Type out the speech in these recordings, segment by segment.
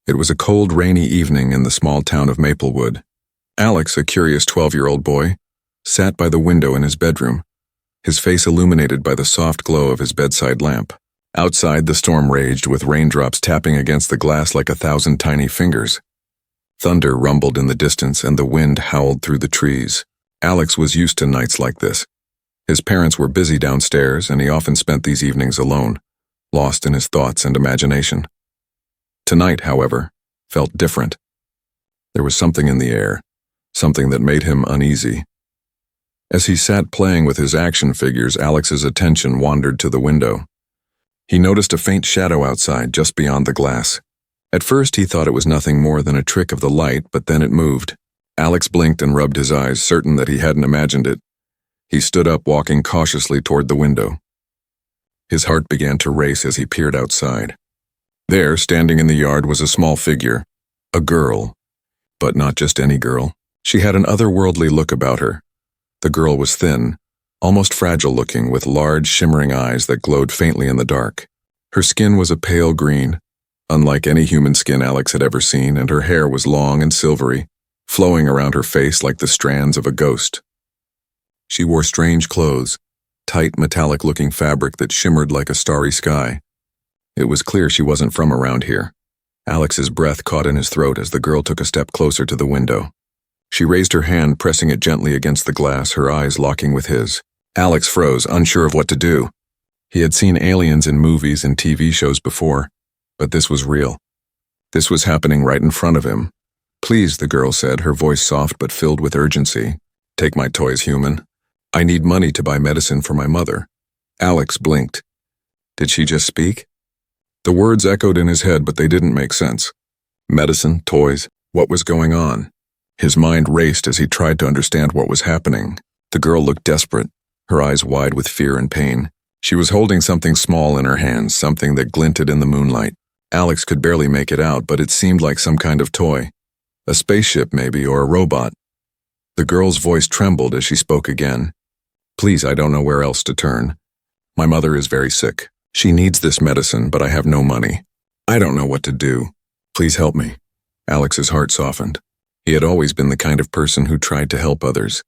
It was a cold, rainy evening in the small town of Maplewood. Alex, a curious 12-year-old boy, sat by the window in his bedroom, his face illuminated by the soft glow of his bedside lamp. Outside, the storm raged, with raindrops tapping against the glass like 1,000 tiny fingers. Thunder rumbled in the distance, and the wind howled through the trees. Alex was used to nights like this. His parents were busy downstairs, and he often spent these evenings alone, lost in his thoughts and imagination. Tonight, however, felt different. There was something in the air, something that made him uneasy. As he sat playing with his action figures, Alex's attention wandered to the window. He noticed a faint shadow outside, just beyond the glass. At first, he thought it was nothing more than a trick of the light, but then it moved. Alex blinked and rubbed his eyes, certain that he hadn't imagined it. He stood up, walking cautiously toward the window. His heart began to race as he peered outside. There, standing in the yard, was a small figure, a girl. But not just any girl. She had an otherworldly look about her. The girl was thin, almost fragile-looking, with large, shimmering eyes that glowed faintly in the dark. Her skin was a pale green, unlike any human skin Alex had ever seen, and her hair was long and silvery, flowing around her face like the strands of a ghost. She wore strange clothes, tight, metallic-looking fabric that shimmered like a starry sky. It was clear she wasn't from around here. Alex's breath caught in his throat as the girl took a step closer to the window. She raised her hand, pressing it gently against the glass, her eyes locking with his. Alex froze, unsure of what to do. He had seen aliens in movies and TV shows before, but this was real. This was happening right in front of him. "Please," the girl said, her voice soft but filled with urgency. "Take my toys, human. I need money to buy medicine for my mother." Alex blinked. Did she just speak? The words echoed in his head, but they didn't make sense. Medicine, toys, what was going on? His mind raced as he tried to understand what was happening. The girl looked desperate, her eyes wide with fear and pain. She was holding something small in her hands, something that glinted in the moonlight. Alex could barely make it out, but it seemed like some kind of toy. A spaceship, maybe, or a robot. The girl's voice trembled as she spoke again. "Please, I don't know where else to turn. My mother is very sick. She needs this medicine, but I have no money. I don't know what to do. Please help me." Alex's heart softened. He had always been the kind of person who tried to help others,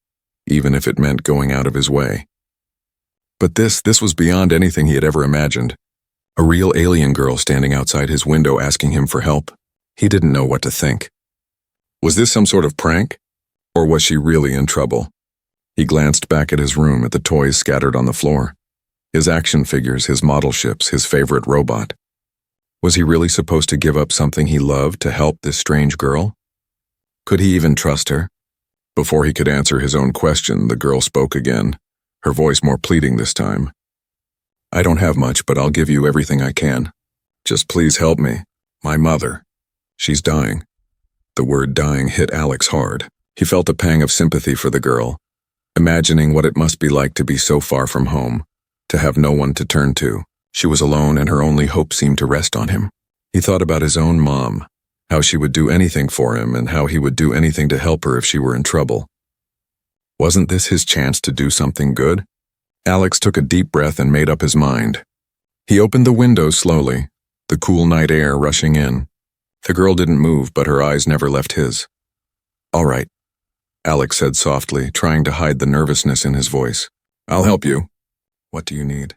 even if it meant going out of his way. But this was beyond anything he had ever imagined. A real alien girl standing outside his window asking him for help. He didn't know what to think. Was this some sort of prank? Or was she really in trouble? He glanced back at his room, at the toys scattered on the floor. His action figures, his model ships, his favorite robot. Was he really supposed to give up something he loved to help this strange girl? Could he even trust her? Before he could answer his own question, the girl spoke again, her voice more pleading this time. "I don't have much, but I'll give you everything I can. Just please help me. My mother. She's dying." The word dying hit Alex hard. He felt a pang of sympathy for the girl, imagining what it must be like to be so far from home, to have no one to turn to. She was alone, and her only hope seemed to rest on him. He thought about his own mom, how she would do anything for him, and how he would do anything to help her if she were in trouble. Wasn't this his chance to do something good? Alex took a deep breath and made up his mind. He opened the window slowly, the cool night air rushing in. The girl didn't move, but her eyes never left his. "All right," Alex said softly, trying to hide the nervousness in his voice. "I'll help you. What do you need?"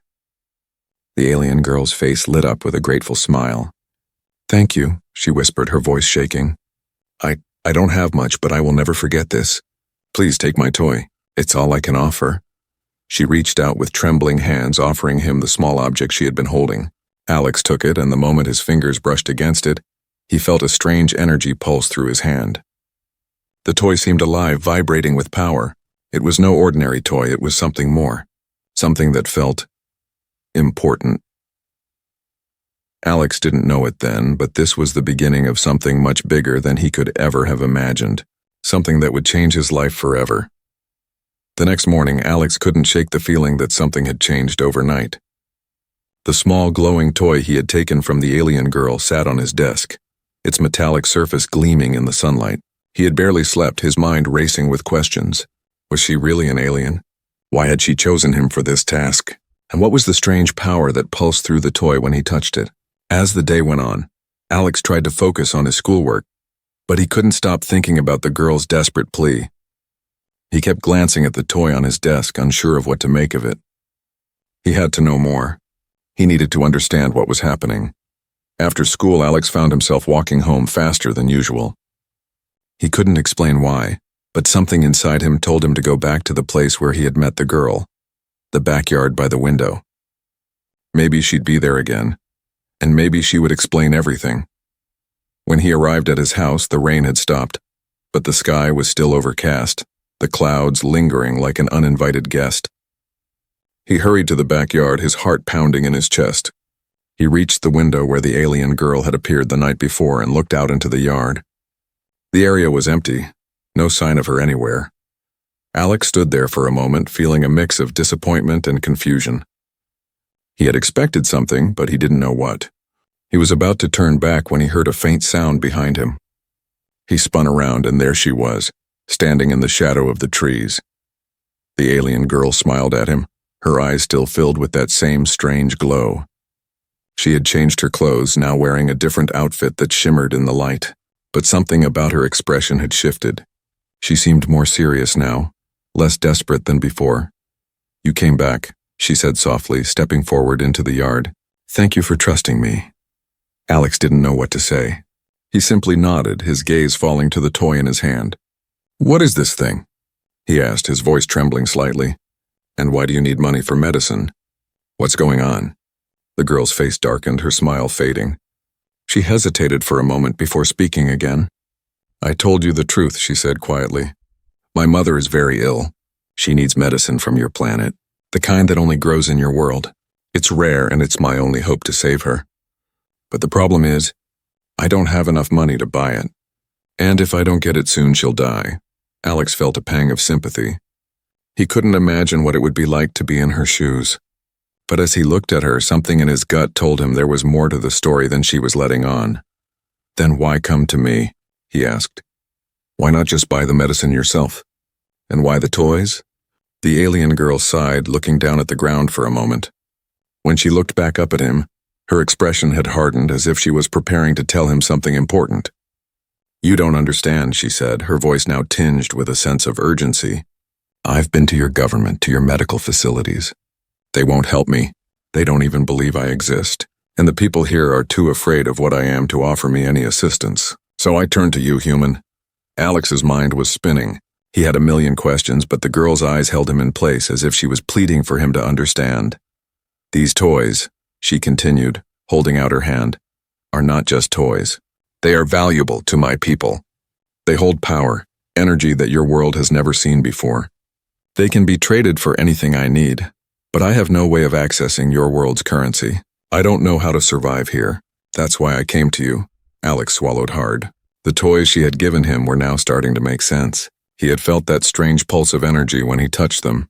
The alien girl's face lit up with a grateful smile. "Thank you," she whispered, her voice shaking. I don't have much, but I will never forget this. Please take my toy. It's all I can offer." She reached out with trembling hands, offering him the small object she had been holding. Alex took it, and the moment his fingers brushed against it, he felt a strange energy pulse through his hand. The toy seemed alive, vibrating with power. It was no ordinary toy, it was something more. Something that felt important. Alex didn't know it then, but this was the beginning of something much bigger than he could ever have imagined. Something that would change his life forever. The next morning, Alex couldn't shake the feeling that something had changed overnight. The small glowing toy he had taken from the alien girl sat on his desk, its metallic surface gleaming in the sunlight. He had barely slept, his mind racing with questions. Was she really an alien? Why had she chosen him for this task? And what was the strange power that pulsed through the toy when he touched it? As the day went on, Alex tried to focus on his schoolwork, but he couldn't stop thinking about the girl's desperate plea. He kept glancing at the toy on his desk, unsure of what to make of it. He had to know more. He needed to understand what was happening. After school, Alex found himself walking home faster than usual. He couldn't explain why, but something inside him told him to go back to the place where he had met the girl, the backyard by the window. Maybe she'd be there again, and maybe she would explain everything. When he arrived at his house, the rain had stopped, but the sky was still overcast, the clouds lingering like an uninvited guest. He hurried to the backyard, his heart pounding in his chest. He reached the window where the alien girl had appeared the night before and looked out into the yard. The area was empty, no sign of her anywhere. Alex stood there for a moment, feeling a mix of disappointment and confusion. He had expected something, but he didn't know what. He was about to turn back when he heard a faint sound behind him. He spun around, and there she was, standing in the shadow of the trees. The alien girl smiled at him, her eyes still filled with that same strange glow. She had changed her clothes, now wearing a different outfit that shimmered in the light, but something about her expression had shifted. She seemed more serious now, less desperate than before. "You came back," she said softly, stepping forward into the yard. "Thank you for trusting me." Alex didn't know what to say. He simply nodded, his gaze falling to the toy in his hand. "What is this thing?" he asked, his voice trembling slightly. "And why do you need money for medicine? What's going on?" The girl's face darkened, her smile fading. She hesitated for a moment before speaking again. "I told you the truth," she said quietly. "My mother is very ill. She needs medicine from your planet, the kind that only grows in your world. It's rare, and it's my only hope to save her. But the problem is, I don't have enough money to buy it. And if I don't get it soon, she'll die." Alex felt a pang of sympathy. He couldn't imagine what it would be like to be in her shoes. But as he looked at her, something in his gut told him there was more to the story than she was letting on. "Then why come to me?" he asked. "Why not just buy the medicine yourself? And why the toys?" The alien girl sighed, looking down at the ground for a moment. When she looked back up at him, her expression had hardened, as if she was preparing to tell him something important. "You don't understand," she said, her voice now tinged with a sense of urgency. "I've been to your government, to your medical facilities. They won't help me. They don't even believe I exist. And the people here are too afraid of what I am to offer me any assistance. So I turned to you, human." Alex's mind was spinning. He had a million questions, but the girl's eyes held him in place, as if she was pleading for him to understand. "These toys," she continued, holding out her hand, "are not just toys. They are valuable to my people. They hold power, energy that your world has never seen before. They can be traded for anything I need, but I have no way of accessing your world's currency. I don't know how to survive here. That's why I came to you." Alex swallowed hard. The toys she had given him were now starting to make sense. He had felt that strange pulse of energy when he touched them,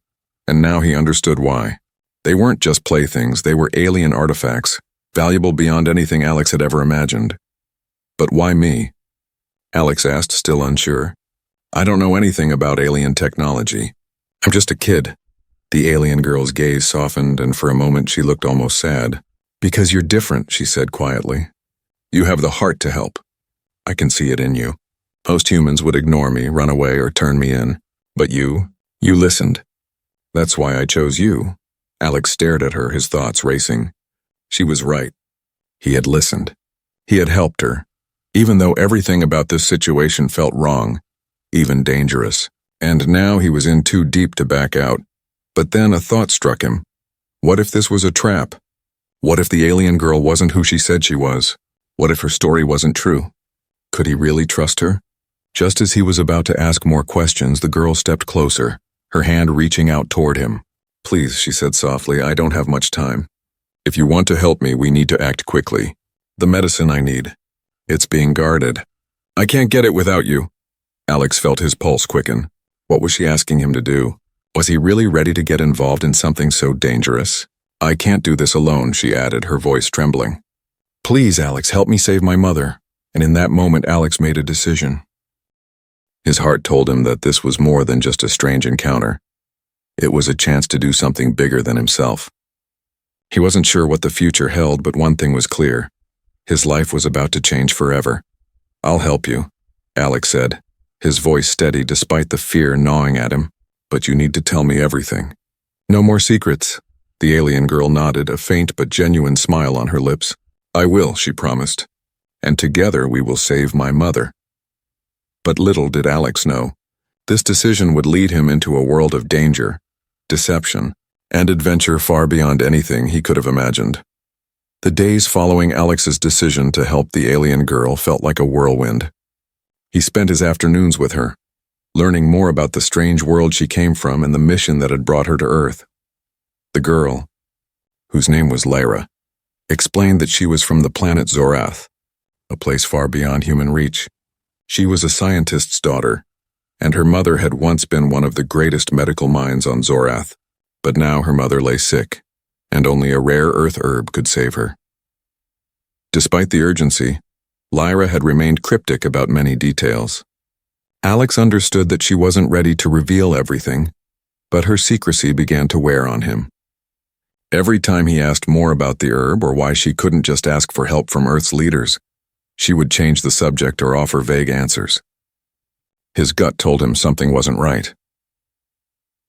and now he understood why. They weren't just playthings, they were alien artifacts, valuable beyond anything Alex had ever imagined. "But why me?" Alex asked, still unsure. "I don't know anything about alien technology. I'm just a kid." The alien girl's gaze softened, and for a moment she looked almost sad. "Because you're different," she said quietly. "You have the heart to help. I can see it in you. Most humans would ignore me, run away, or turn me in. But you listened. That's why I chose you." Alex stared at her, his thoughts racing. She was right. He had listened. He had helped her, even though everything about this situation felt wrong, even dangerous. And now he was in too deep to back out. But then a thought struck him. What if this was a trap? What if the alien girl wasn't who she said she was? What if her story wasn't true? Could he really trust her? Just as he was about to ask more questions, the girl stepped closer, her hand reaching out toward him. "Please," she said softly, "I don't have much time. If you want to help me, we need to act quickly. The medicine I need. It's being guarded. I can't get it without you." Alex felt his pulse quicken. What was she asking him to do? Was he really ready to get involved in something so dangerous? "I can't do this alone," she added, her voice trembling. "Please, Alex, help me save my mother." And in that moment, Alex made a decision. His heart told him that this was more than just a strange encounter. It was a chance to do something bigger than himself. He wasn't sure what the future held, but one thing was clear. His life was about to change forever. "I'll help you," Alex said, his voice steady despite the fear gnawing at him. "But you need to tell me everything. No more secrets." The alien girl nodded, a faint but genuine smile on her lips. "I will," she promised. "And together we will save my mother." But little did Alex know, this decision would lead him into a world of danger, deception, and adventure far beyond anything he could have imagined. The days following Alex's decision to help the alien girl felt like a whirlwind. He spent his afternoons with her, learning more about the strange world she came from and the mission that had brought her to Earth. The girl, whose name was Lyra, explained that she was from the planet Zorath, a place far beyond human reach. She was a scientist's daughter, and her mother had once been one of the greatest medical minds on Zorath, but now her mother lay sick, and only a rare earth herb could save her. Despite the urgency, Lyra had remained cryptic about many details. Alex understood that she wasn't ready to reveal everything, but her secrecy began to wear on him. Every time he asked more about the herb or why she couldn't just ask for help from Earth's leaders, she would change the subject or offer vague answers. His gut told him something wasn't right.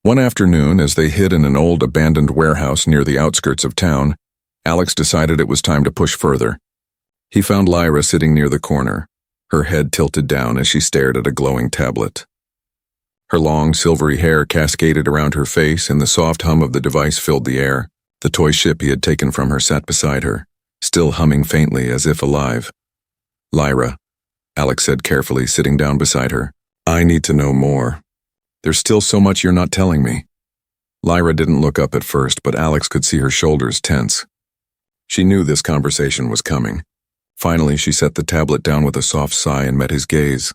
One afternoon, as they hid in an old abandoned warehouse near the outskirts of town, Alex decided it was time to push further. He found Lyra sitting near the corner, her head tilted down as she stared at a glowing tablet. Her long, silvery hair cascaded around her face, and the soft hum of the device filled the air. The toy ship he had taken from her sat beside her, still humming faintly as if alive. "Lyra," Alex said carefully, sitting down beside her, "I need to know more. There's still so much you're not telling me." Lyra didn't look up at first, but Alex could see her shoulders tense. She knew this conversation was coming. Finally, she set the tablet down with a soft sigh and met his gaze.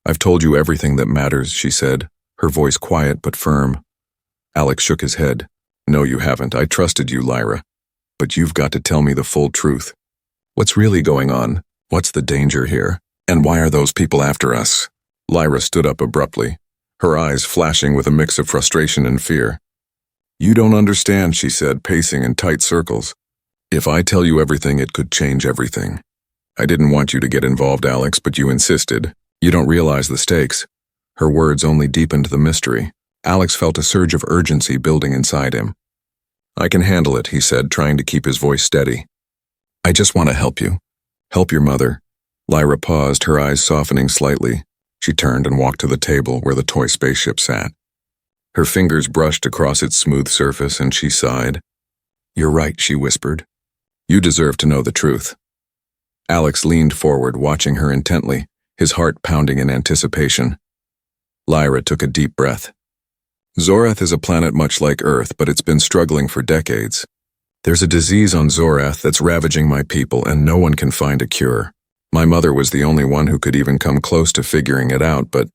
"I've told you everything that matters," she said, her voice quiet but firm. Alex shook his head. "No, you haven't. I trusted you, Lyra. But you've got to tell me the full truth. What's really going on? What's the danger here? And why are those people after us?" Lyra stood up abruptly, her eyes flashing with a mix of frustration and fear. "You don't understand," she said, pacing in tight circles. "If I tell you everything, it could change everything. I didn't want you to get involved, Alex, but you insisted. You don't realize the stakes." Her words only deepened the mystery. Alex felt a surge of urgency building inside him. "I can handle it," he said, trying to keep his voice steady. "I just want to help you. Help your mother." Lyra paused, her eyes softening slightly. She turned and walked to the table where the toy spaceship sat. Her fingers brushed across its smooth surface, and she sighed. "You're right," she whispered. "You deserve to know the truth." Alex leaned forward, watching her intently, his heart pounding in anticipation. Lyra took a deep breath. "Zorath is a planet much like Earth, but it's been struggling for decades. There's a disease on Zorath that's ravaging my people, and no one can find a cure. My mother was the only one who could even come close to figuring it out, but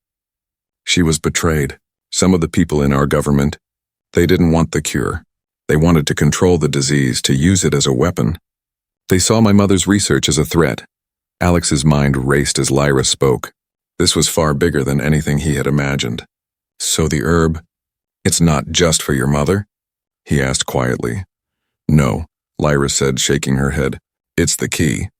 she was betrayed. Some of the people in our government, they didn't want the cure. They wanted to control the disease, to use it as a weapon. They saw my mother's research as a threat." Alex's mind raced as Lyra spoke. This was far bigger than anything he had imagined. "So the herb, it's not just for your mother?" he asked quietly. "No," Lyra said, shaking her head. "It's the key.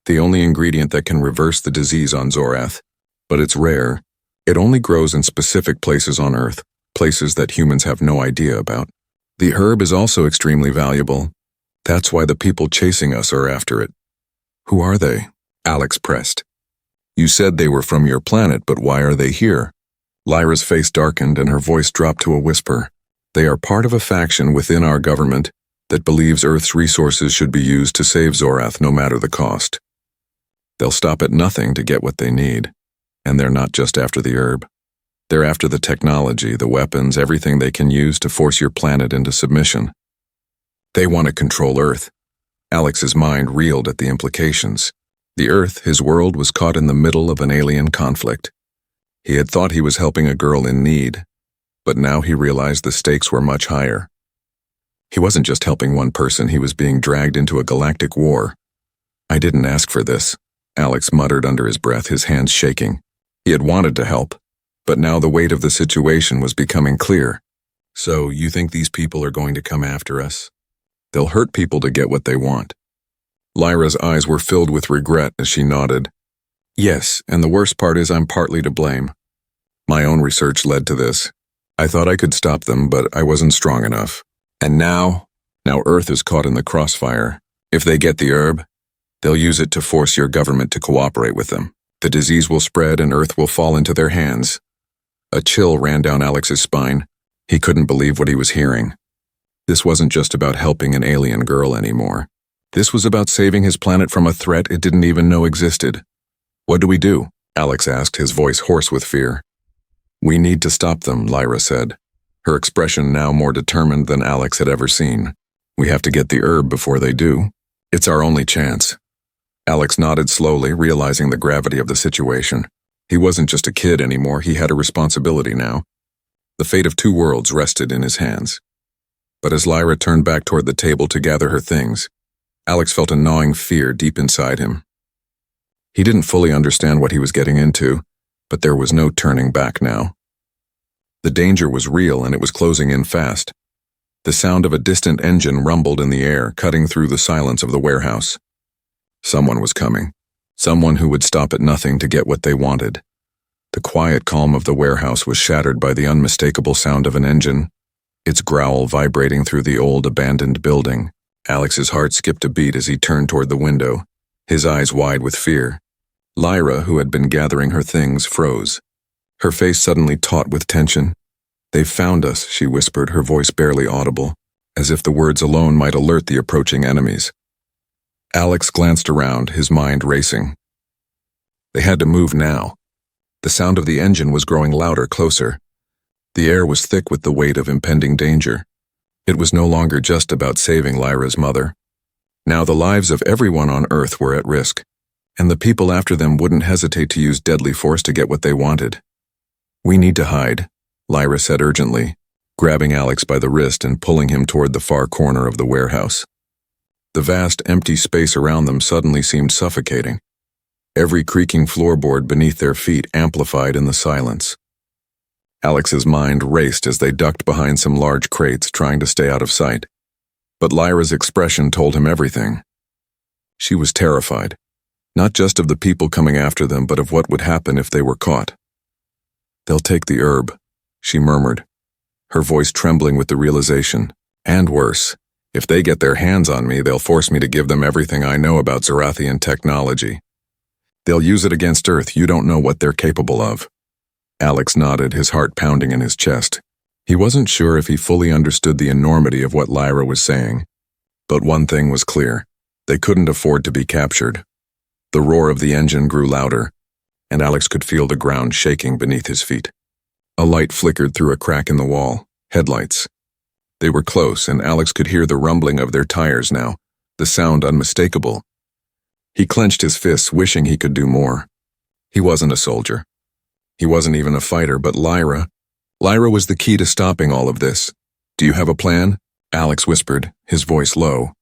The only ingredient that can reverse the disease on Zorath. But it's rare. It only grows in specific places on Earth, places that humans have no idea about. The herb is also extremely valuable. That's why the people chasing us are after it." "Who are they?" Alex pressed. "You said they were from your planet, but why are they here?" Lyra's face darkened and her voice dropped to a whisper. "They are part of a faction within our government that believes Earth's resources should be used to save Zorath no matter the cost. They'll stop at nothing to get what they need. And they're not just after the herb. They're after the technology, the weapons, everything they can use to force your planet into submission. They want to control Earth." Alex's mind reeled at the implications. The Earth, his world, was caught in the middle of an alien conflict. He had thought he was helping a girl in need, but now he realized the stakes were much higher. He wasn't just helping one person, he was being dragged into a galactic war. "I didn't ask for this," Alex muttered under his breath, his hands shaking. He had wanted to help, but now the weight of the situation was becoming clear. "So, you think these people are going to come after us?" "They'll hurt people to get what they want. Lyra's eyes were filled with regret as she nodded. Yes, and the worst part is I'm partly to blame. My own research led to this. I thought I could stop them, but I wasn't strong enough. And now Earth is caught in the crossfire. If they get the herb, they'll use it to force your government to cooperate with them. The disease will spread and Earth will fall into their hands. A chill ran down Alex's spine. He couldn't believe what he was hearing. This wasn't just about helping an alien girl anymore. This was about saving his planet from a threat it didn't even know existed. What do we do? Alex asked, his voice hoarse with fear. We need to stop them, Lyra said, her expression now more determined than Alex had ever seen. We have to get the herb before they do. It's our only chance. Alex nodded slowly, realizing the gravity of the situation. He wasn't just a kid anymore, he had a responsibility now. The fate of two worlds rested in his hands. But as Lyra turned back toward the table to gather her things, Alex felt a gnawing fear deep inside him. He didn't fully understand what he was getting into, but there was no turning back now. The danger was real and it was closing in fast. The sound of a distant engine rumbled in the air, cutting through the silence of the warehouse. Someone was coming. Someone who would stop at nothing to get what they wanted. The quiet calm of the warehouse was shattered by the unmistakable sound of an engine, its growl vibrating through the old abandoned building. Alex's heart skipped a beat as he turned toward the window, his eyes wide with fear. Lyra, who had been gathering her things, froze. Her face suddenly taut with tension. They've found us, she whispered, her voice barely audible, as if the words alone might alert the approaching enemies. Alex glanced around, his mind racing. They had to move now. The sound of the engine was growing louder, closer. The air was thick with the weight of impending danger. It was no longer just about saving Lyra's mother. Now the lives of everyone on Earth were at risk, and the people after them wouldn't hesitate to use deadly force to get what they wanted. We need to hide, Lyra said urgently, grabbing Alex by the wrist and pulling him toward the far corner of the warehouse. The vast, empty space around them suddenly seemed suffocating. Every creaking floorboard beneath their feet amplified in the silence. Alex's mind raced as they ducked behind some large crates, trying to stay out of sight. But Lyra's expression told him everything. She was terrified, not just of the people coming after them, but of what would happen if they were caught. They'll take the herb, she murmured, her voice trembling with the realization. And worse, if they get their hands on me, they'll force me to give them everything I know about Zarathian technology. They'll use it against Earth. You don't know what they're capable of. Alex nodded, his heart pounding in his chest. He wasn't sure if he fully understood the enormity of what Lyra was saying. But one thing was clear. They couldn't afford to be captured. The roar of the engine grew louder, and Alex could feel the ground shaking beneath his feet. A light flickered through a crack in the wall. Headlights. They were close, and Alex could hear the rumbling of their tires now, the sound unmistakable. He clenched his fists, wishing he could do more. He wasn't a soldier. He wasn't even a fighter, but Lyra was the key to stopping all of this. Do you have a plan? Alex whispered, his voice low.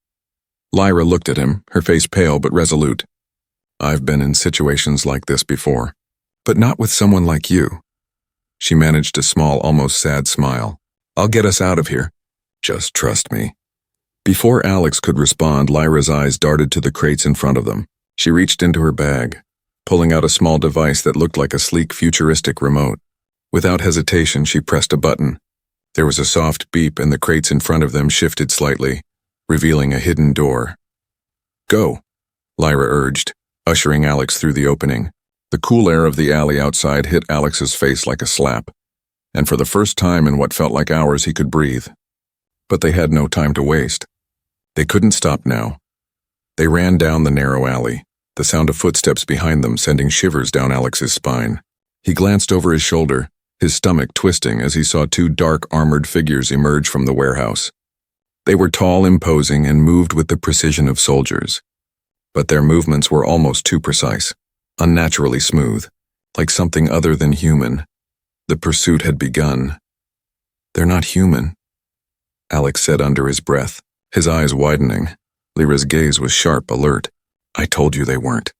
Lyra looked at him, her face pale but resolute. I've been in situations like this before, but not with someone like you. She managed a small, almost sad smile. I'll get us out of here. Just trust me. Before Alex could respond, Lyra's eyes darted to the crates in front of them. She reached into her bag, pulling out a small device that looked like a sleek, futuristic remote. Without hesitation, she pressed a button. There was a soft beep, and the crates in front of them shifted slightly, revealing a hidden door. Go, Lyra urged, ushering Alex through the opening. The cool air of the alley outside hit Alex's face like a slap, and for the first time in what felt like hours he could breathe. But they had no time to waste. They couldn't stop now. They ran down the narrow alley, the sound of footsteps behind them sending shivers down Alex's spine. He glanced over his shoulder, his stomach twisting as he saw two dark, armored figures emerge from the warehouse. They were tall, imposing, and moved with the precision of soldiers. But their movements were almost too precise, unnaturally smooth, like something other than human. The pursuit had begun. They're not human, Alex said under his breath, his eyes widening. Lyra's gaze was sharp, alert. I told you they weren't.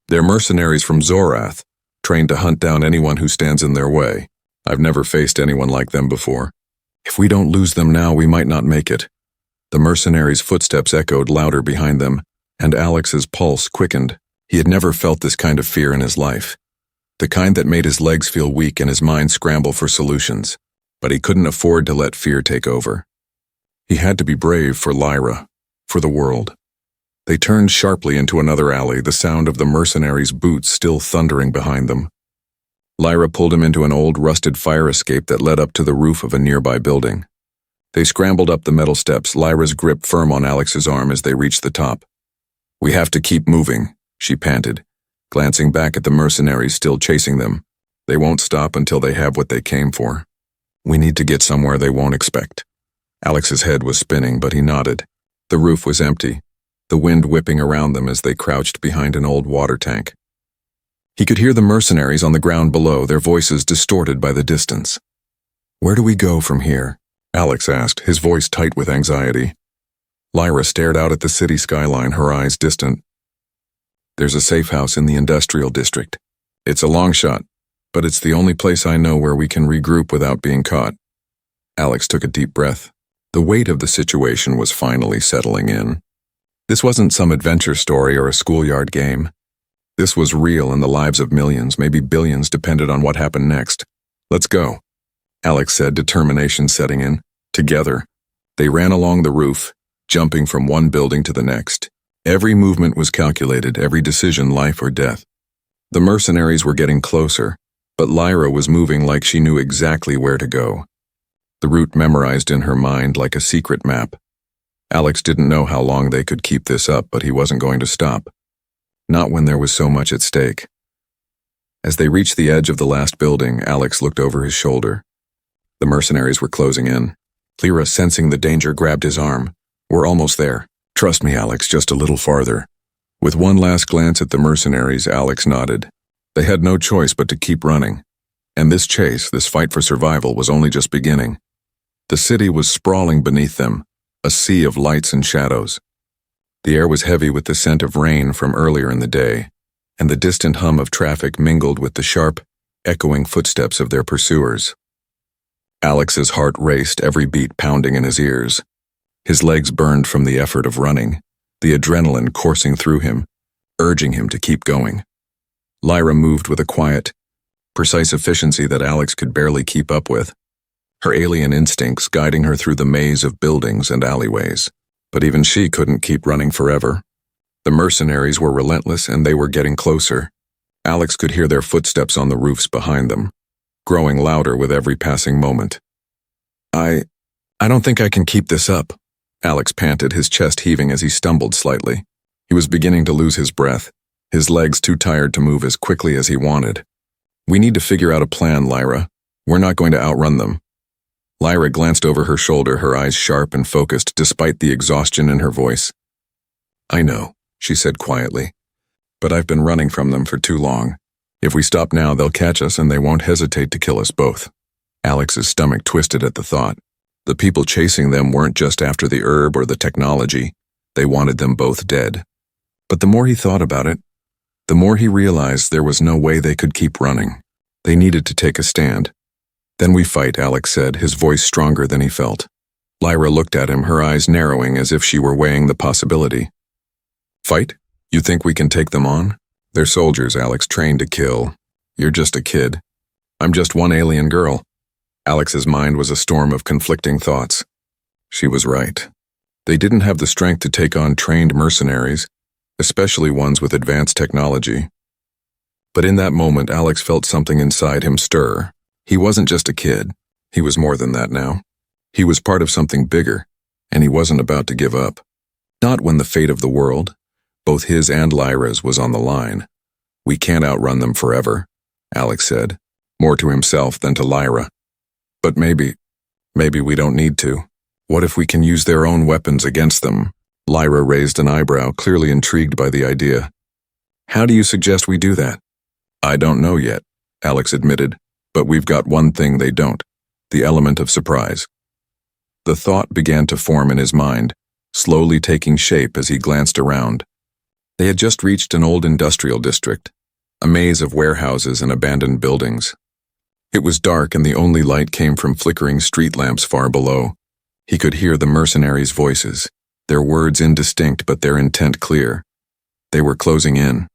They're mercenaries from Zorath, trained to hunt down anyone who stands in their way. I've never faced anyone like them before. If we don't lose them now, we might not make it. The mercenaries' footsteps echoed louder behind them, and Alex's pulse quickened. He had never felt this kind of fear in his life, the kind that made his legs feel weak and his mind scramble for solutions. But he couldn't afford to let fear take over. He had to be brave for Lyra, for the world. They turned sharply into another alley, the sound of the mercenaries' boots still thundering behind them. Lyra pulled him into an old rusted fire escape that led up to the roof of a nearby building. They scrambled up the metal steps, Lyra's grip firm on Alex's arm as they reached the top. "We have to keep moving," she panted, glancing back at the mercenaries still chasing them. "They won't stop until they have what they came for. We need to get somewhere they won't expect." Alex's head was spinning, but he nodded. The roof was empty, the wind whipping around them as they crouched behind an old water tank. He could hear the mercenaries on the ground below, their voices distorted by the distance. "Where do we go from here?" Alex asked, his voice tight with anxiety. Lyra stared out at the city skyline, her eyes distant. "There's a safe house in the industrial district. It's a long shot, but it's the only place I know where we can regroup without being caught." Alex took a deep breath. The weight of the situation was finally settling in. This wasn't some adventure story or a schoolyard game. This was real, and the lives of millions, maybe billions, depended on what happened next. "Let's go," Alex said, determination setting in. Together, they ran along the roof, jumping from one building to the next. Every movement was calculated, every decision life or death. The mercenaries were getting closer, but Lyra was moving like she knew exactly where to go. The route memorized in her mind like a secret map. Alex didn't know how long they could keep this up, but he wasn't going to stop. Not when there was so much at stake. As they reached the edge of the last building, Alex looked over his shoulder. The mercenaries were closing in. Lyra, sensing the danger, grabbed his arm. "We're almost there. Trust me, Alex, just a little farther." With one last glance at the mercenaries, Alex nodded. They had no choice but to keep running. And this chase, this fight for survival, was only just beginning. The city was sprawling beneath them, a sea of lights and shadows. The air was heavy with the scent of rain from earlier in the day, and the distant hum of traffic mingled with the sharp, echoing footsteps of their pursuers. Alex's heart raced, every beat pounding in his ears. His legs burned from the effort of running, the adrenaline coursing through him, urging him to keep going. Lyra moved with a quiet, precise efficiency that Alex could barely keep up with, her alien instincts guiding her through the maze of buildings and alleyways. But even she couldn't keep running forever. The mercenaries were relentless, and they were getting closer. Alex could hear their footsteps on the roofs behind them, growing louder with every passing moment. I don't think I can keep this up," Alex panted, his chest heaving as he stumbled slightly. He was beginning to lose his breath, his legs too tired to move as quickly as he wanted. "We need to figure out a plan, Lyra. We're not going to outrun them." Lyra glanced over her shoulder, her eyes sharp and focused despite the exhaustion in her voice. "I know," she said quietly, "but I've been running from them for too long. If we stop now, they'll catch us and they won't hesitate to kill us both." Alex's stomach twisted at the thought. The people chasing them weren't just after the herb or the technology. They wanted them both dead. But the more he thought about it, the more he realized there was no way they could keep running. They needed to take a stand. "Then we fight," Alex said, his voice stronger than he felt. Lyra looked at him, her eyes narrowing as if she were weighing the possibility. "Fight? You think we can take them on? They're soldiers, Alex, trained to kill. You're just a kid. I'm just one alien girl." Alex's mind was a storm of conflicting thoughts. She was right. They didn't have the strength to take on trained mercenaries, especially ones with advanced technology. But in that moment, Alex felt something inside him stir. He wasn't just a kid. He was more than that now. He was part of something bigger, and he wasn't about to give up. Not when the fate of the world, both his and Lyra's, was on the line. "We can't outrun them forever," Alex said, more to himself than to Lyra. "But maybe we don't need to. What if we can use their own weapons against them?" Lyra raised an eyebrow, clearly intrigued by the idea. "How do you suggest we do that?" "I don't know yet," Alex admitted. "But we've got one thing they don't, the element of surprise." The thought began to form in his mind, slowly taking shape as he glanced around. They had just reached an old industrial district, a maze of warehouses and abandoned buildings. It was dark, and the only light came from flickering street lamps far below. He could hear the mercenaries' voices, their words indistinct but their intent clear. They were closing in.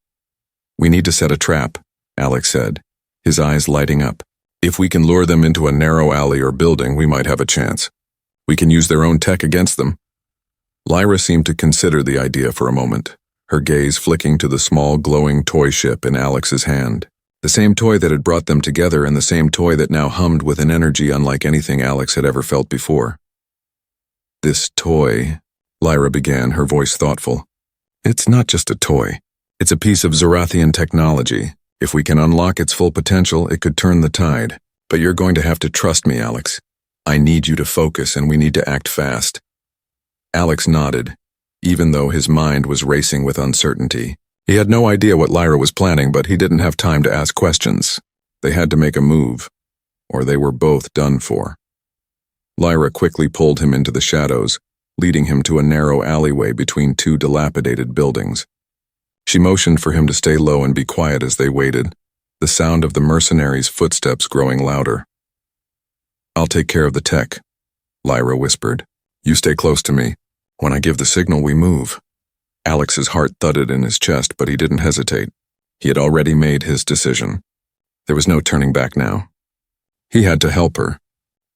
"We need to set a trap," Alex said, his eyes lighting up. "If we can lure them into a narrow alley or building, we might have a chance. We can use their own tech against them." Lyra seemed to consider the idea for a moment, her gaze flicking to the small glowing toy ship in Alex's hand. The same toy that had brought them together and the same toy that now hummed with an energy unlike anything Alex had ever felt before. "This toy," Lyra began, her voice thoughtful. "It's not just a toy. It's a piece of Zorathian technology. If we can unlock its full potential, it could turn the tide. But you're going to have to trust me, Alex. I need you to focus, and we need to act fast." Alex nodded, even though his mind was racing with uncertainty. He had no idea what Lyra was planning, but he didn't have time to ask questions. They had to make a move, or they were both done for. Lyra quickly pulled him into the shadows, leading him to a narrow alleyway between two dilapidated buildings. She motioned for him to stay low and be quiet as they waited, the sound of the mercenaries' footsteps growing louder. "I'll take care of the tech," Lyra whispered. "You stay close to me. When I give the signal, we move." Alex's heart thudded in his chest, but he didn't hesitate. He had already made his decision. There was no turning back now. He had to help her.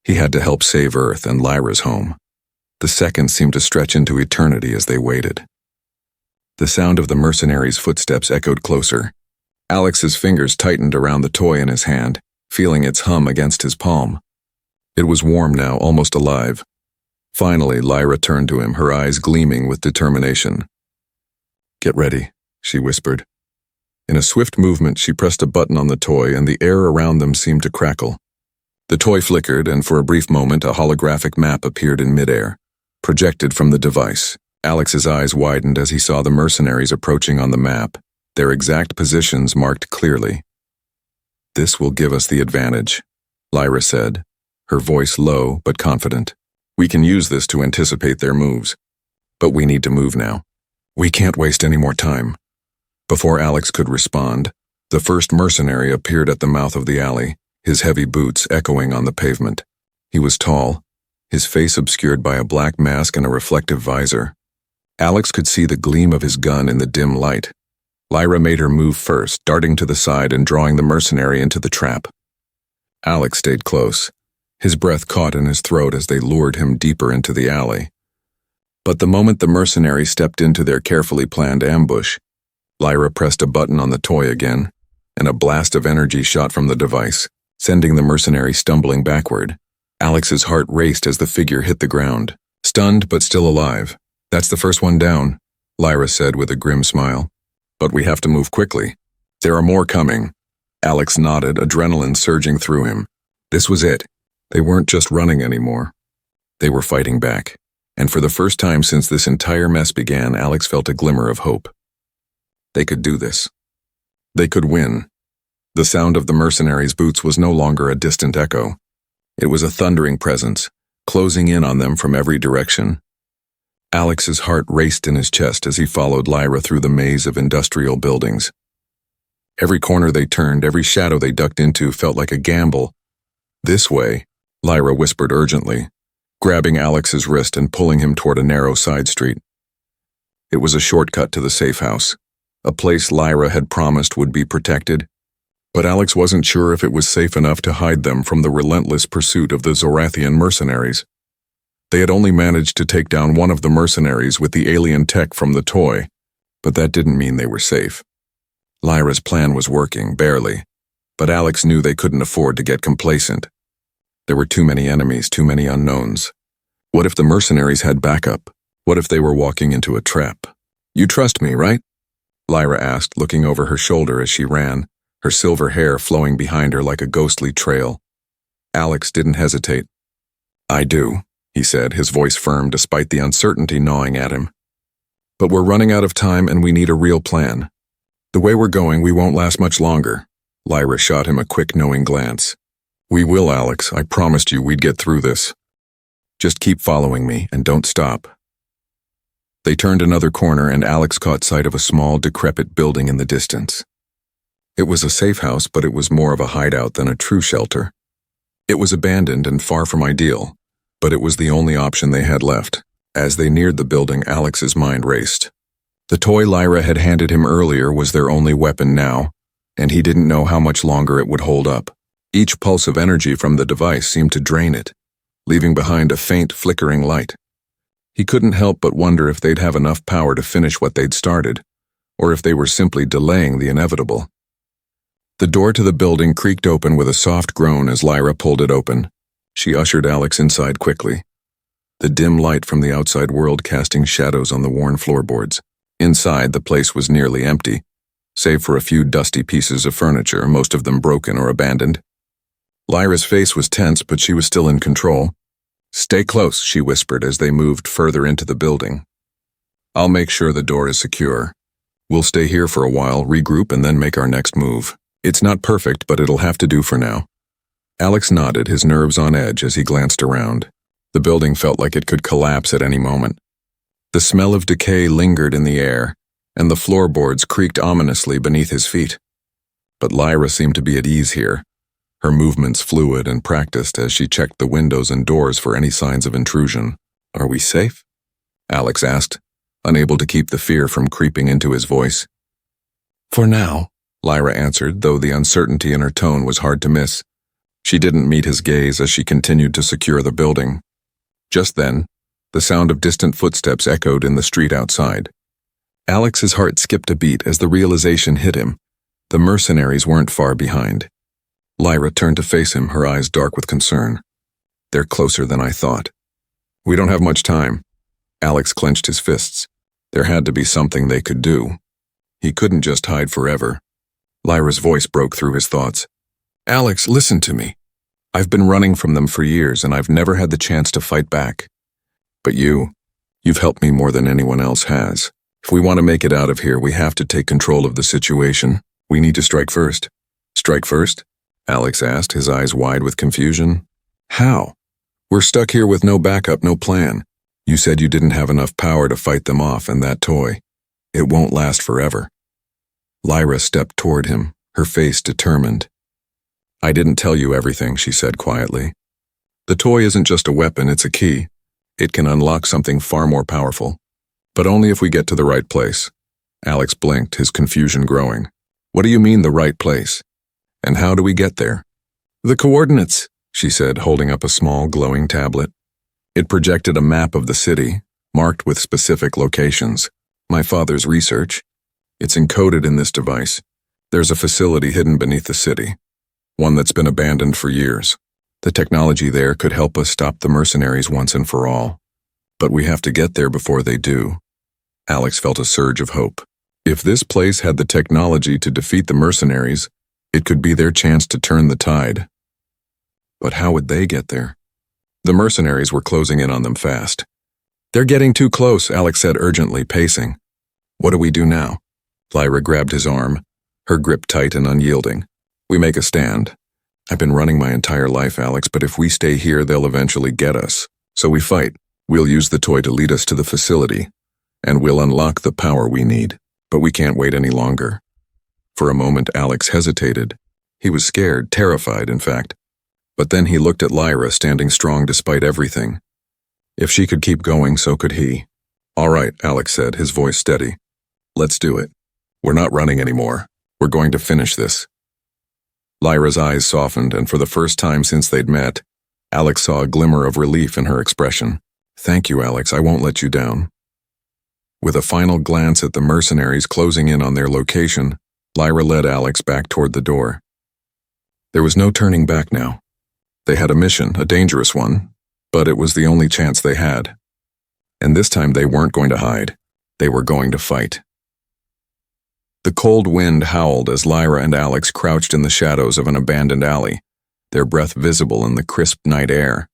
He had to help save Earth and Lyra's home. The seconds seemed to stretch into eternity as they waited. The sound of the mercenaries' footsteps echoed closer. Alex's fingers tightened around the toy in his hand, feeling its hum against his palm. It was warm now, almost alive. Finally, Lyra turned to him, her eyes gleaming with determination. "Get ready," she whispered. In a swift movement, she pressed a button on the toy, and the air around them seemed to crackle. The toy flickered, and for a brief moment, a holographic map appeared in midair, projected from the device. Alex's eyes widened as he saw the mercenaries approaching on the map, their exact positions marked clearly. "This will give us the advantage," Lyra said, her voice low but confident. "We can use this to anticipate their moves. But we need to move now. We can't waste any more time." Before Alex could respond, the first mercenary appeared at the mouth of the alley, his heavy boots echoing on the pavement. He was tall, his face obscured by a black mask and a reflective visor. Alex could see the gleam of his gun in the dim light. Lyra made her move first, darting to the side and drawing the mercenary into the trap. Alex stayed close, his breath caught in his throat as they lured him deeper into the alley. But the moment the mercenary stepped into their carefully planned ambush, Lyra pressed a button on the toy again, and a blast of energy shot from the device, sending the mercenary stumbling backward. Alex's heart raced as the figure hit the ground, stunned but still alive. "That's the first one down," Lyra said with a grim smile. "But we have to move quickly. There are more coming." Alex nodded, adrenaline surging through him. This was it. They weren't just running anymore. They were fighting back. And for the first time since this entire mess began, Alex felt a glimmer of hope. They could do this. They could win. The sound of the mercenaries' boots was no longer a distant echo. It was a thundering presence, closing in on them from every direction. Alex's heart raced in his chest as he followed Lyra through the maze of industrial buildings. Every corner they turned, every shadow they ducked into felt like a gamble. "This way," Lyra whispered urgently, grabbing Alex's wrist and pulling him toward a narrow side street. It was a shortcut to the safe house, a place Lyra had promised would be protected. But Alex wasn't sure if it was safe enough to hide them from the relentless pursuit of the Zorathian mercenaries. They had only managed to take down one of the mercenaries with the alien tech from the toy, but that didn't mean they were safe. Lyra's plan was working, barely, but Alex knew they couldn't afford to get complacent. There were too many enemies, too many unknowns. What if the mercenaries had backup? What if they were walking into a trap? "You trust me, right?" Lyra asked, looking over her shoulder as she ran, her silver hair flowing behind her like a ghostly trail. Alex didn't hesitate. "I do," he said, his voice firm despite the uncertainty gnawing at him. "But we're running out of time and we need a real plan. The way we're going, we won't last much longer." Lyra shot him a quick, knowing glance. "We will, Alex. I promised you we'd get through this. Just keep following me and don't stop." They turned another corner and Alex caught sight of a small, decrepit building in the distance. It was a safe house, but it was more of a hideout than a true shelter. It was abandoned and far from ideal, but it was the only option they had left. As they neared the building, Alex's mind raced. The toy Lyra had handed him earlier was their only weapon now, and he didn't know how much longer it would hold up. Each pulse of energy from the device seemed to drain it, leaving behind a faint, flickering light. He couldn't help but wonder if they'd have enough power to finish what they'd started, or if they were simply delaying the inevitable. The door to the building creaked open with a soft groan as Lyra pulled it open. She ushered Alex inside quickly, the dim light from the outside world casting shadows on the worn floorboards. Inside, the place was nearly empty, save for a few dusty pieces of furniture, most of them broken or abandoned. Lyra's face was tense, but she was still in control. "Stay close," she whispered as they moved further into the building. "I'll make sure the door is secure. We'll stay here for a while, regroup, and then make our next move. It's not perfect, but it'll have to do for now." Alex nodded, his nerves on edge as he glanced around. The building felt like it could collapse at any moment. The smell of decay lingered in the air, and the floorboards creaked ominously beneath his feet. But Lyra seemed to be at ease here, her movements fluid and practiced as she checked the windows and doors for any signs of intrusion. "Are we safe?" Alex asked, unable to keep the fear from creeping into his voice. "For now," Lyra answered, though the uncertainty in her tone was hard to miss. She didn't meet his gaze as she continued to secure the building. Just then, the sound of distant footsteps echoed in the street outside. Alex's heart skipped a beat as the realization hit him. The mercenaries weren't far behind. Lyra turned to face him, her eyes dark with concern. "They're closer than I thought." "We don't have much time." Alex clenched his fists. There had to be something they could do. He couldn't just hide forever. Lyra's voice broke through his thoughts. "Alex, listen to me. I've been running from them for years, and I've never had the chance to fight back. But you've helped me more than anyone else has. If we want to make it out of here, we have to take control of the situation. We need to strike first." "Strike first?" Alex asked, his eyes wide with confusion. "How? We're stuck here with no backup, no plan. You said you didn't have enough power to fight them off, and that toy. It won't last forever." Lyra stepped toward him, her face determined. "I didn't tell you everything," she said quietly. "The toy isn't just a weapon, it's a key. It can unlock something far more powerful. But only if we get to the right place." Alex blinked, his confusion growing. "What do you mean, the right place? And how do we get there?" "The coordinates," she said, holding up a small, glowing tablet. It projected a map of the city, marked with specific locations. "My father's research. It's encoded in this device. There's a facility hidden beneath the city, one that's been abandoned for years. The technology there could help us stop the mercenaries once and for all. But we have to get there before they do." Alex felt a surge of hope. If this place had the technology to defeat the mercenaries, it could be their chance to turn the tide. But how would they get there? The mercenaries were closing in on them fast. "They're getting too close," Alex said urgently, pacing. "What do we do now?" Lyra grabbed his arm, her grip tight and unyielding. "We make a stand. I've been running my entire life, Alex, but if we stay here, they'll eventually get us. So we fight. We'll use the toy to lead us to the facility, and we'll unlock the power we need. But we can't wait any longer." For a moment, Alex hesitated. He was scared, terrified, in fact. But then he looked at Lyra, standing strong despite everything. If she could keep going, so could he. "All right," Alex said, his voice steady. "Let's do it. We're not running anymore. We're going to finish this." Lyra's eyes softened, and for the first time since they'd met, Alex saw a glimmer of relief in her expression. "Thank you, Alex. I won't let you down." With a final glance at the mercenaries closing in on their location, Lyra led Alex back toward the door. There was no turning back now. They had a mission, a dangerous one, but it was the only chance they had. And this time they weren't going to hide. They were going to fight. The cold wind howled as Lyra and Alex crouched in the shadows of an abandoned alley, their breath visible in the crisp night air.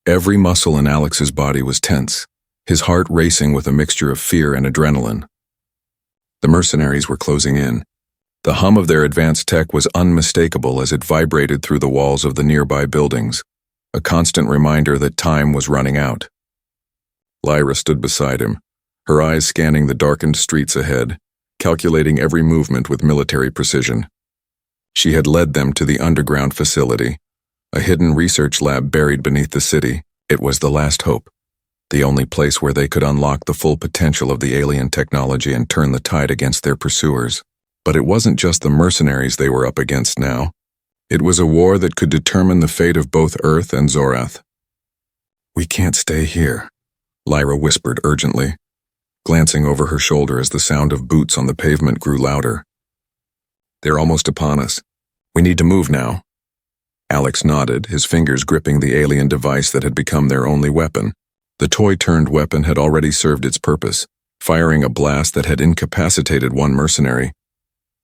Every muscle in Alex's body was tense, his heart racing with a mixture of fear and adrenaline. The mercenaries were closing in. The hum of their advanced tech was unmistakable as it vibrated through the walls of the nearby buildings, a constant reminder that time was running out. Lyra stood beside him, her eyes scanning the darkened streets ahead, calculating every movement with military precision. She had led them to the underground facility, a hidden research lab buried beneath the city. It was the last hope. the only place where they could unlock the full potential of the alien technology and turn the tide against their pursuers. But it wasn't just the mercenaries they were up against now. It was a war that could determine the fate of both Earth and Zorath. "We can't stay here," Lyra whispered urgently, glancing over her shoulder as the sound of boots on the pavement grew louder. "They're almost upon us. We need to move now." Alex nodded, his fingers gripping the alien device that had become their only weapon. The toy-turned weapon had already served its purpose, firing a blast that had incapacitated one mercenary.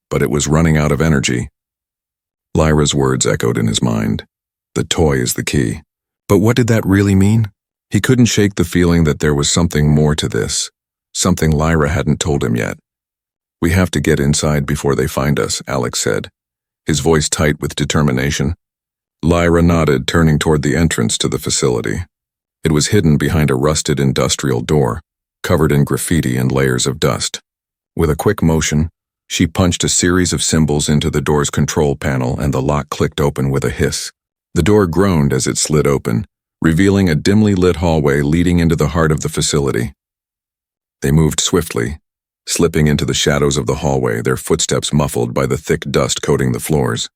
But it was running out of energy. Lyra's words echoed in his mind. The toy is the key. But what did that really mean? He couldn't shake the feeling that there was something more to this, something Lyra hadn't told him yet. "We have to get inside before they find us," Alex said, his voice tight with determination. Lyra nodded, turning toward the entrance to the facility. It was hidden behind a rusted industrial door, covered in graffiti and layers of dust. With a quick motion, she punched a series of symbols into the door's control panel and the lock clicked open with a hiss. The door groaned as it slid open, revealing a dimly lit hallway leading into the heart of the facility. They moved swiftly, slipping into the shadows of the hallway, their footsteps muffled by the thick dust coating the floors.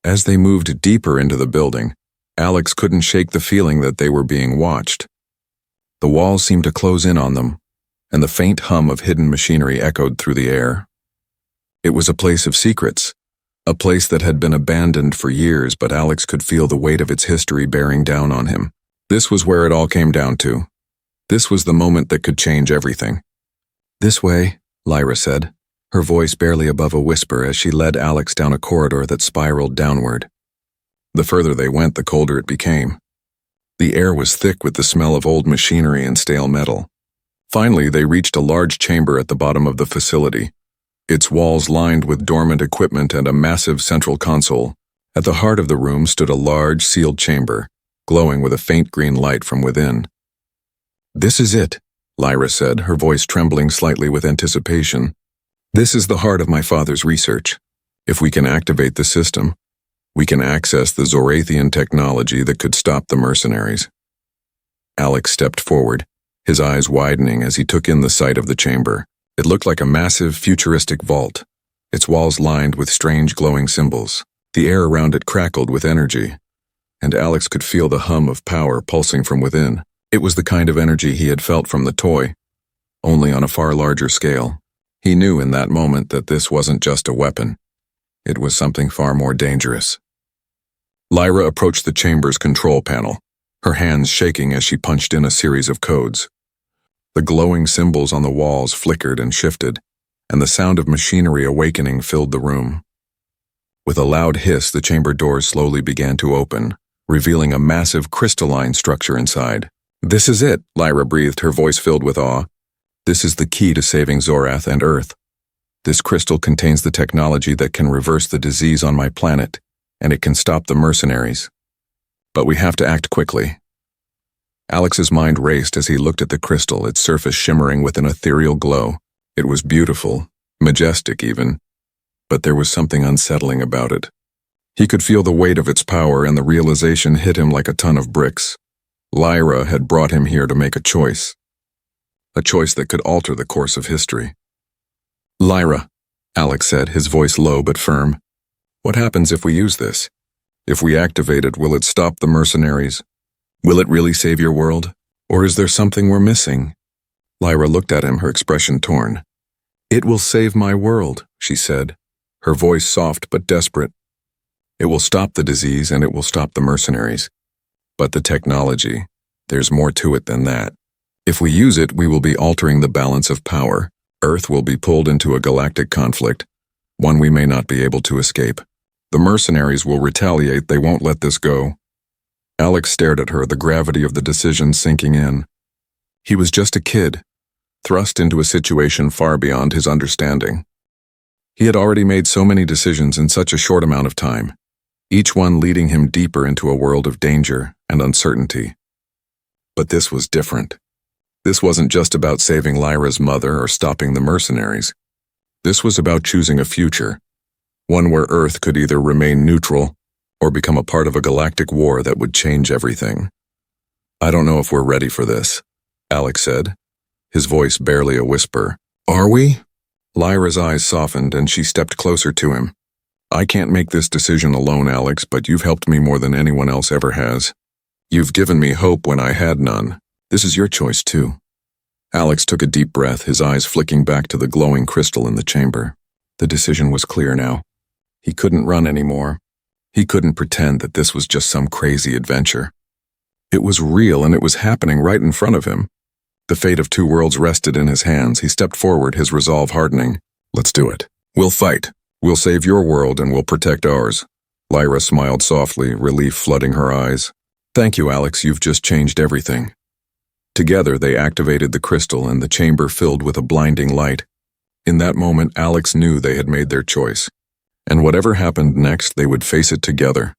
As they moved deeper into the building, Alex couldn't shake the feeling that they were being watched. The walls seemed to close in on them, and the faint hum of hidden machinery echoed through the air. It was a place of secrets, a place that had been abandoned for years, but Alex could feel the weight of its history bearing down on him. This was where it all came down to. This was the moment that could change everything. "This way," Lyra said, her voice barely above a whisper as she led Alex down a corridor that spiraled downward. The further they went, the colder it became. The air was thick with the smell of old machinery and stale metal. Finally, they reached a large chamber at the bottom of the facility, its walls lined with dormant equipment and a massive central console. At the heart of the room stood a large, sealed chamber, glowing with a faint green light from within. "This is it," Lyra said, her voice trembling slightly with anticipation. "This is the heart of my father's research. If we can activate the system, we can access the Zorathian technology that could stop the mercenaries." Alex stepped forward, his eyes widening as he took in the sight of the chamber. It looked like a massive, futuristic vault, its walls lined with strange glowing symbols. The air around it crackled with energy, and Alex could feel the hum of power pulsing from within. It was the kind of energy he had felt from the toy, only on a far larger scale. He knew in that moment that this wasn't just a weapon. It was something far more dangerous. Lyra approached the chamber's control panel, her hands shaking as she punched in a series of codes. The glowing symbols on the walls flickered and shifted, and the sound of machinery awakening filled the room. With a loud hiss, the chamber doors slowly began to open, revealing a massive crystalline structure inside. "This is it," Lyra breathed, her voice filled with awe. "This is the key to saving Zorath and Earth. This crystal contains the technology that can reverse the disease on my planet, and it can stop the mercenaries. But we have to act quickly." Alex's mind raced as he looked at the crystal, its surface shimmering with an ethereal glow. It was beautiful, majestic even, but there was something unsettling about it. He could feel the weight of its power, and the realization hit him like a ton of bricks. Lyra had brought him here to make a choice that could alter the course of history. "Lyra," Alex said, his voice low but firm, "what happens if we use this? If we activate it, will it stop the mercenaries? Will it really save your world? Or is there something we're missing?" Lyra looked at him, her expression torn. "It will save my world," she said, her voice soft but desperate. "It will stop the disease and it will stop the mercenaries. But the technology, there's more to it than that. If we use it, we will be altering the balance of power. Earth will be pulled into a galactic conflict, one we may not be able to escape. The mercenaries will retaliate, they won't let this go." Alex stared at her, the gravity of the decision sinking in. He was just a kid, thrust into a situation far beyond his understanding. He had already made so many decisions in such a short amount of time, each one leading him deeper into a world of danger and uncertainty. But this was different. This wasn't just about saving Lyra's mother or stopping the mercenaries. This was about choosing a future, one where Earth could either remain neutral or become a part of a galactic war that would change everything. I don't know if we're ready for this, Alex said, his voice barely a whisper. Are we? Lyra's eyes softened and she stepped closer to him. I can't make this decision alone, Alex, but you've helped me more than anyone else ever has. You've given me hope when I had none. This is your choice, too. Alex took a deep breath, his eyes flicking back to the glowing crystal in the chamber. The decision was clear now. He couldn't run anymore. He couldn't pretend that this was just some crazy adventure. It was real and it was happening right in front of him. The fate of two worlds rested in his hands. He stepped forward, his resolve hardening. Let's do it. We'll fight. We'll save your world and we'll protect ours. Lyra smiled softly, relief flooding her eyes. Thank you, Alex, you've just changed everything. Together, they activated the crystal and the chamber filled with a blinding light. In that moment, Alex knew they had made their choice. And whatever happened next, they would face it together.